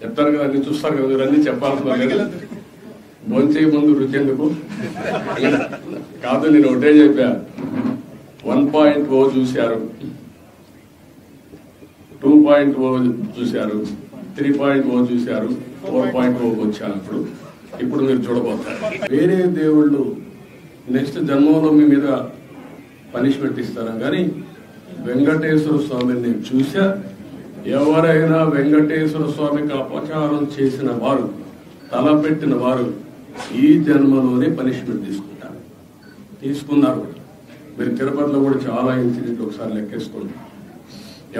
చెప్తారు కదా, అన్ని చూస్తారు కదా, మీరు అన్ని చెప్పాల్సిన భోంచే ముందు రుచి ఎందుకు కాదు. నేను ఒకటే చెప్పా, 1.0 చూశారు, 2.0 చూశారు, 3.0 చూశారు, 4.0 వచ్చాను. ఇప్పుడు మీరు చూడబోతారు. వేరే దేవుళ్ళు నెక్స్ట్ జన్మలో మీ మీద పనిష్మెంట్ ఇస్తారా, కానీ వెంకటేశ్వర స్వామిని నేను చూసా. ఎవరైనా వెంకటేశ్వర స్వామికి అపచారం చేసిన వారు, తలపెట్టిన వారు ఈ జన్మలోనే పనిష్మెంట్ తీసుకున్నారు. మీరు తిరుపతిలో కూడా చాలా ఇన్సిడెంట్ ఒకసారి లెక్కేసుకోండి.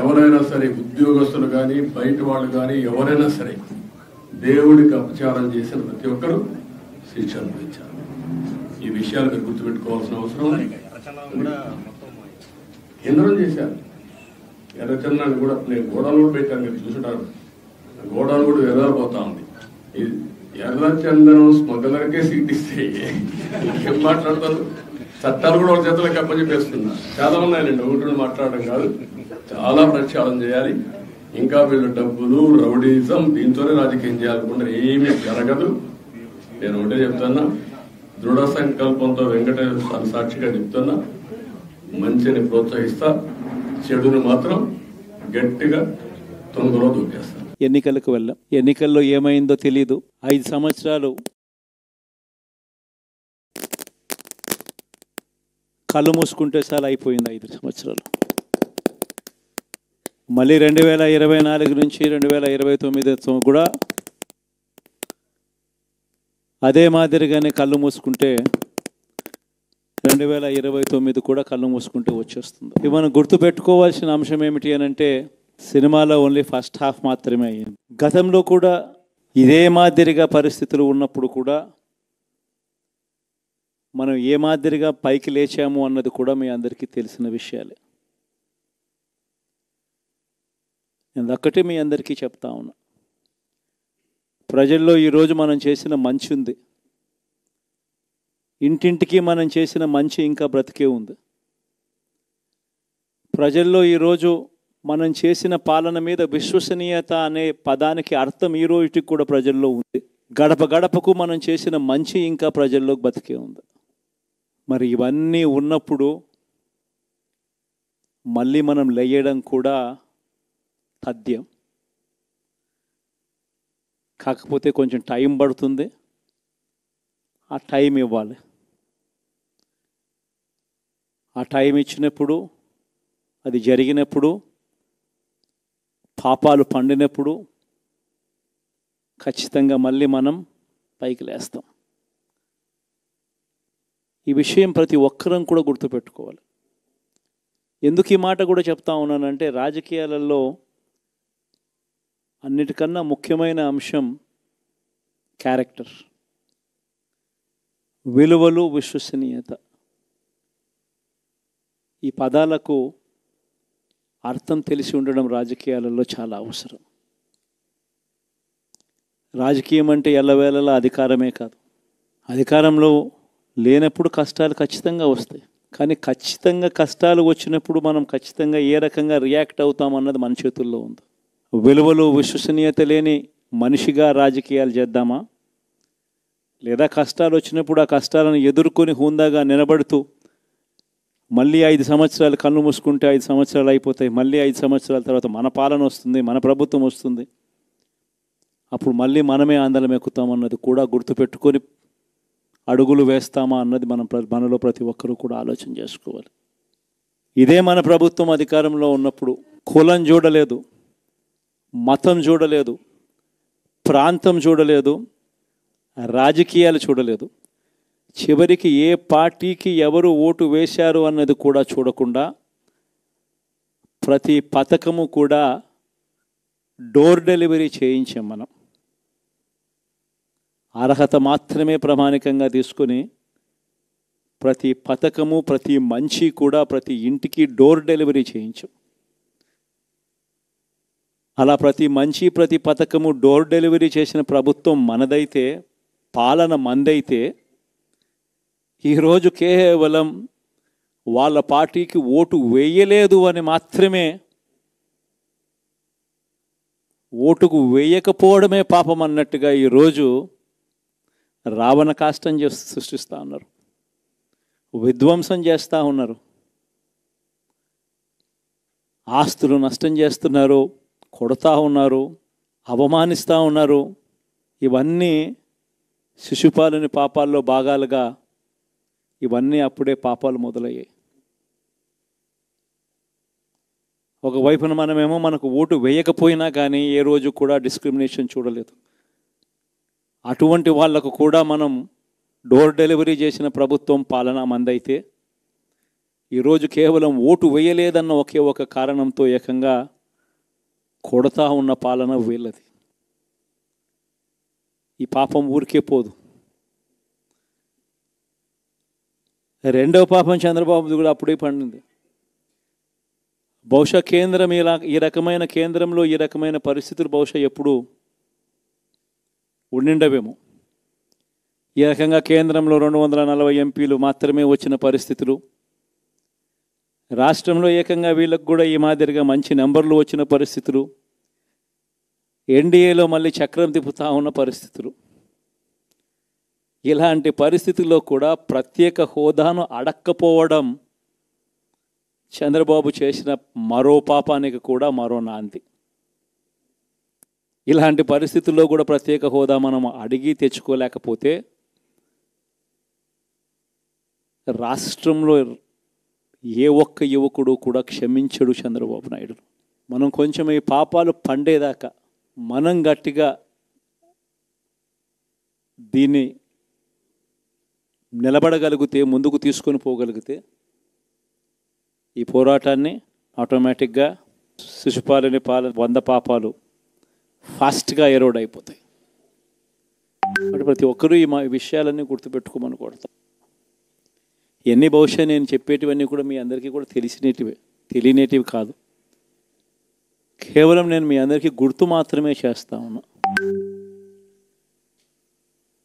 ఎవరైనా సరే, ఉద్యోగస్తులు కానీ బయట వాళ్ళు కానీ ఎవరైనా సరే, దేవుడికి అపచారం చేసిన ప్రతి ఒక్కరూ శిక్ష అనుభవించారు. ఈ విషయాలు మీరు గుర్తుపెట్టుకోవాల్సిన అవసరం ఉంది. కేంద్రం చేశారు. ఎర్రచంద్రాన్ని కూడా నేను గోడలు కూడా పెట్టాను, మీరు చూసుంటారు. గోడలు కూడా ఎర్రపోతా ఉంది. ఎర్రచందనం స్మగ్లర్కే సీట్ ఇస్తే ఏం మాట్లాడతారు? చట్టాలు కూడా ఒక చేతులకు అప్పచెప్పేస్తున్నారు. చాలా ఉన్నాయండి, ఒకటి మాట్లాడడం కాదు, చాలా ప్రక్షాళన చేయాలి. ఇంకా వీళ్ళు డబ్బులు, రౌడీజం, దీంతోనే రాజకీయం చేయాలనుకుంటారు. ఏమీ జరగదు. నేను ఒకటే చెప్తున్నా, దృఢ సంకల్పంతో వెంకటేశ్వర సాక్షిగా చెప్తున్నా, మంచిని ప్రోత్సహిస్తా, చెడును మాత్రం గట్టిగా తొందరలో దూకేస్తా. ఎన్నికలకు వెళ్ళాం. ఎన్నికల్లో ఏమైందో తెలీదు. 5 సంవత్సరాలు కళ్ళు మూసుకుంటే చాలా అయిపోయింది. 5 సంవత్సరాలు. మళ్ళీ 2024 నుంచి 2029 కూడా అదే మాదిరిగానే కళ్ళు మూసుకుంటే 2029 కూడా కళ్ళు మూసుకుంటే వచ్చేస్తుంది. ఇవి మనం గుర్తుపెట్టుకోవాల్సిన అంశం ఏమిటి అని అంటే, సినిమాలో ఓన్లీ ఫస్ట్ హాఫ్ మాత్రమే అయ్యింది. గతంలో కూడా ఇదే మాదిరిగా పరిస్థితులు ఉన్నప్పుడు కూడా మనం ఏ మాదిరిగా పైకి లేచాము అన్నది కూడా మీ అందరికీ తెలిసిన విషయాలే. నేను ఒక్కటే మీ అందరికీ చెప్తా ఉన్నా, ప్రజల్లో ఈరోజు మనం చేసిన మంచి ఉంది. ఇంటింటికి మనం చేసిన మంచి ఇంకా బ్రతికే ఉంది. ప్రజల్లో ఈరోజు మనం చేసిన పాలన మీద విశ్వసనీయత అనే పదానికి అర్థం ఈ రోజుకి కూడా ప్రజల్లో ఉంది. గడప గడపకు మనం చేసిన మంచి ఇంకా ప్రజల్లో బతికే ఉంది. మరి ఇవన్నీ ఉన్నప్పుడు మళ్ళీ మనం లేయడం కూడా తథ్యం. కాకపోతే కొంచెం టైం పడుతుంది. ఆ టైం ఇవ్వాలి. ఆ టైం ఇచ్చినప్పుడు, అది జరిగినప్పుడు, పాపాలు పండినప్పుడు ఖచ్చితంగా మళ్ళీ మనం పైకి లేస్తాం. ఈ విషయం ప్రతి ఒక్కరం కూడా గుర్తుపెట్టుకోవాలి. ఎందుకు ఈ మాట కూడా చెప్తా ఉన్నానంటే, రాజకీయాలలో అన్నిటికన్నా ముఖ్యమైన అంశం క్యారెక్టర్, విలువలు, విశ్వసనీయత. ఈ పదాలకు అర్థం తెలిసి ఉండడం రాజకీయాలలో చాలా అవసరం. రాజకీయం అంటే ఎల్లవేళలా అధికారమే కాదు. అధికారంలో లేనప్పుడు కష్టాలు ఖచ్చితంగా వస్తాయి. కానీ ఖచ్చితంగా కష్టాలు వచ్చినప్పుడు మనం ఖచ్చితంగా ఏ రకంగా రియాక్ట్ అవుతామన్నది మన చేతుల్లో ఉంది. విలువలు, విశ్వసనీయత లేని మనిషిగా రాజకీయాలు చేద్దామా, లేదా కష్టాలు వచ్చినప్పుడు ఆ కష్టాలను ఎదుర్కొని హుందాగా నిలబడుతూ మళ్ళీ 5 సంవత్సరాలు కళ్ళు మూసుకుంటే 5 సంవత్సరాలు అయిపోతాయి, మళ్ళీ 5 సంవత్సరాల తర్వాత మన పాలన వస్తుంది, మన ప్రభుత్వం వస్తుంది, అప్పుడు మళ్ళీ మనమే ఆందోళన ఎక్కుతామన్నది కూడా గుర్తుపెట్టుకొని అడుగులు వేస్తామా అన్నది మనలో ప్రతి ఒక్కరూ కూడా ఆలోచన చేసుకోవాలి. ఇదే మన ప్రభుత్వం అధికారంలో ఉన్నప్పుడు కులం చూడలేదు, మతం చూడలేదు, ప్రాంతం చూడలేదు, రాజకీయాలు చూడలేదు, చివరికి ఏ పార్టీకి ఎవరు ఓటు వేశారు అన్నది కూడా చూడకుండా ప్రతి పథకము కూడా డోర్ డెలివరీ చేయించాం. మనం అర్హత మాత్రమే ప్రామాణికంగా తీసుకొని ప్రతి పథకము, ప్రతి మంచి కూడా ప్రతి ఇంటికి డోర్ డెలివరీ చేయించాం. అలా ప్రతి మంచి, ప్రతి పథకము డోర్ డెలివరీ చేసిన ప్రభుత్వం మనదైతే, పాలన మందైతే, ఈరోజు కేవలం వాళ్ళ పార్టీకి ఓటు వేయలేదు అని మాత్రమే ఓటుకు వేయకపోవడమే పాపం అన్నట్టుగా ఈరోజు రావణ కాష్టం సృష్టిస్తూ ఉన్నారు, విధ్వంసం చేస్తూ ఉన్నారు, ఆస్తులు నష్టం చేస్తున్నారు, కొడతా ఉన్నారు, అవమానిస్తూ ఉన్నారు. ఇవన్నీ శిశుపాలుని పాపాల్లో భాగాలుగా ఇవన్నీ అప్పుడే పాపాలు మొదలయ్యాయి. ఒకవైపున మనమేమో మనకు ఓటు వేయకపోయినా కానీ ఏ రోజు కూడా డిస్క్రిమినేషన్ చూడలేదు. అటువంటి వాళ్లకు కూడా మనం డోర్ డెలివరీ చేసిన ప్రభుత్వం పాలన మందైతే ఈరోజు కేవలం ఓటు వేయలేదన్న ఒకే ఒక కారణంతో ఏకంగా కొడతా ఉన్న పాలన వీళ్ళది. ఈ పాపం ఊరికే పోదు. రెండవ పాపం చంద్రబాబుది కూడా అప్పుడే పండింది. బహుశా కేంద్రం ఈ రకమైన కేంద్రంలో ఈ రకమైన పరిస్థితులు బహుశా ఎప్పుడు ఉండిండవేమో. ఈ రకంగా కేంద్రంలో 240 ఎంపీలు మాత్రమే వచ్చిన పరిస్థితులు, రాష్ట్రంలో ఏకంగా వీళ్ళకు కూడా ఈ మాదిరిగా మంచి నెంబర్లు వచ్చిన పరిస్థితులు, ఎన్డీఏలో మళ్ళీ చక్రం తిప్పుతా ఉన్న పరిస్థితులు. ఇలాంటి పరిస్థితుల్లో కూడా ప్రత్యేక హోదాను అడక్కపోవడం చంద్రబాబు చేసిన మరో పాపానికి కూడా మరో నాంది. ఇలాంటి పరిస్థితుల్లో కూడా ప్రత్యేక హోదా మనం అడిగి తెచ్చుకోలేకపోతే రాష్ట్రంలో ఏ ఒక్క యువకుడు కూడా క్షమించడు చంద్రబాబు నాయుడు. మనం కొంచెం ఈ పాపాలు పండేదాకా మనం గట్టిగా దీన్ని నిలబడగలిగితే, ముందుకు తీసుకొని పోగలిగితే ఈ పోరాటాన్ని ఆటోమేటిక్గా శిశుపాలుని 100 పాపాలు ఫాస్ట్గా ఎరోడ్ అయిపోతాయి. అంటే ప్రతి ఒక్కరూ ఈ విషయాలన్నీ గుర్తుపెట్టుకోమని కోరుతాం. ఎన్ని బహుశా నేను చెప్పేటివన్నీ కూడా మీ అందరికీ కూడా తెలియనేటివి కాదు. కేవలం నేను మీ అందరికీ గుర్తు మాత్రమే చేస్తా ఉన్నా.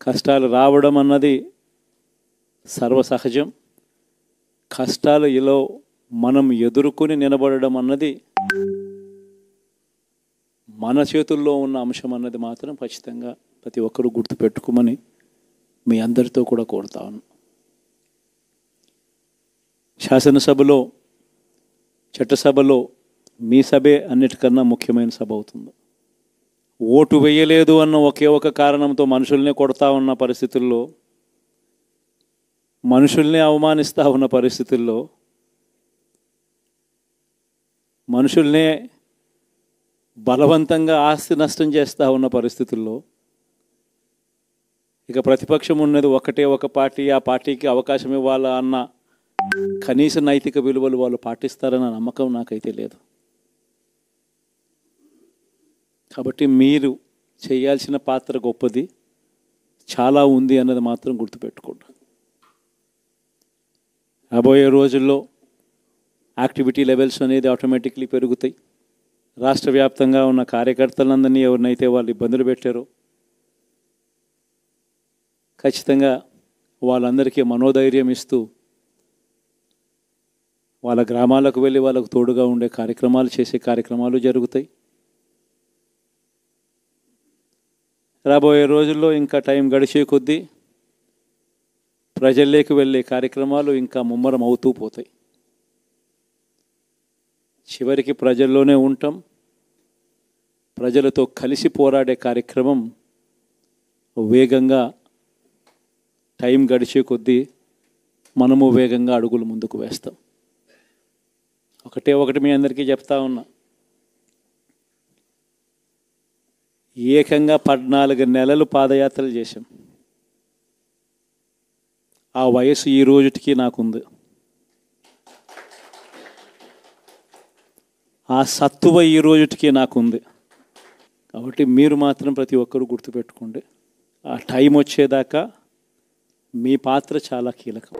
కష్టాలు రావడం అన్నది సర్వసహజం. కష్టాలు ఇలా మనం ఎదుర్కొని నిలబడడం అన్నది మన చేతుల్లో ఉన్న అంశం అన్నది మాత్రం ఖచ్చితంగా ప్రతి ఒక్కరూ గుర్తుపెట్టుకోమని మీ అందరితో కూడా కోరుతా ఉన్నాను. శాసనసభలో, చట్టసభలో మీ సభే అన్నిటికన్నా ముఖ్యమైన సభ అవుతుంది. ఓటు వేయలేదు అన్న ఒకే ఒక కారణంతో మనుషుల్నే కొడతా ఉన్న పరిస్థితుల్లో, మనుషుల్ని అవమానిస్తూ ఉన్న పరిస్థితుల్లో, మనుషుల్నే బలవంతంగా ఆస్తి నష్టం చేస్తూ ఉన్న పరిస్థితుల్లో ఇక ప్రతిపక్షం ఉన్నది ఒకటే ఒక పార్టీ, ఆ పార్టీకి అవకాశం ఇవ్వాలా అన్న కనీస నైతిక విలువలు వాళ్ళు పాటిస్తారన్న నమ్మకం నాకైతే లేదు. కాబట్టి మీరు చేయాల్సిన పాత్ర గొప్పది, చాలా ఉంది అన్నది మాత్రం గుర్తుపెట్టుకోండి. రాబోయే రోజుల్లో యాక్టివిటీ లెవెల్స్ అనేది ఆటోమేటిక్లీ పెరుగుతాయి. రాష్ట్ర వ్యాప్తంగా ఉన్న కార్యకర్తలందరినీ ఎవరినైతే వాళ్ళు ఇబ్బందులు పెట్టారో ఖచ్చితంగా వాళ్ళందరికీ మనోధైర్యం ఇస్తూ వాళ్ళ గ్రామాలకు వెళ్ళి వాళ్ళకు తోడుగా ఉండే కార్యక్రమాలు చేసే కార్యక్రమాలు జరుగుతాయి. రాబోయే రోజుల్లో ఇంకా టైం గడిచే కొద్దీ ప్రజల్లోకి వెళ్ళే కార్యక్రమాలు ఇంకా ముమ్మరం అవుతూ పోతాయి. చివరికి ప్రజల్లోనే ఉంటాం. ప్రజలతో కలిసి పోరాడే కార్యక్రమం వేగంగా టైం గడిచే కొద్దీ మనము వేగంగా అడుగులు ముందుకు వేస్తాం. ఒకటి మీ అందరికీ చెప్తా ఉన్నా, ఏకంగా 14 నెలలు పాదయాత్రలు చేశాం. ఆ వయసు ఈ రోజుటికి నాకుంది. ఆ సత్తువ ఈ రోజుటికి నాకుంది. కాబట్టి మీరు మాత్రం ప్రతి ఒక్కరూ గుర్తుపెట్టుకోండి, ఆ టైం వచ్చేదాకా మీ పాత్ర చాలా కీలకం.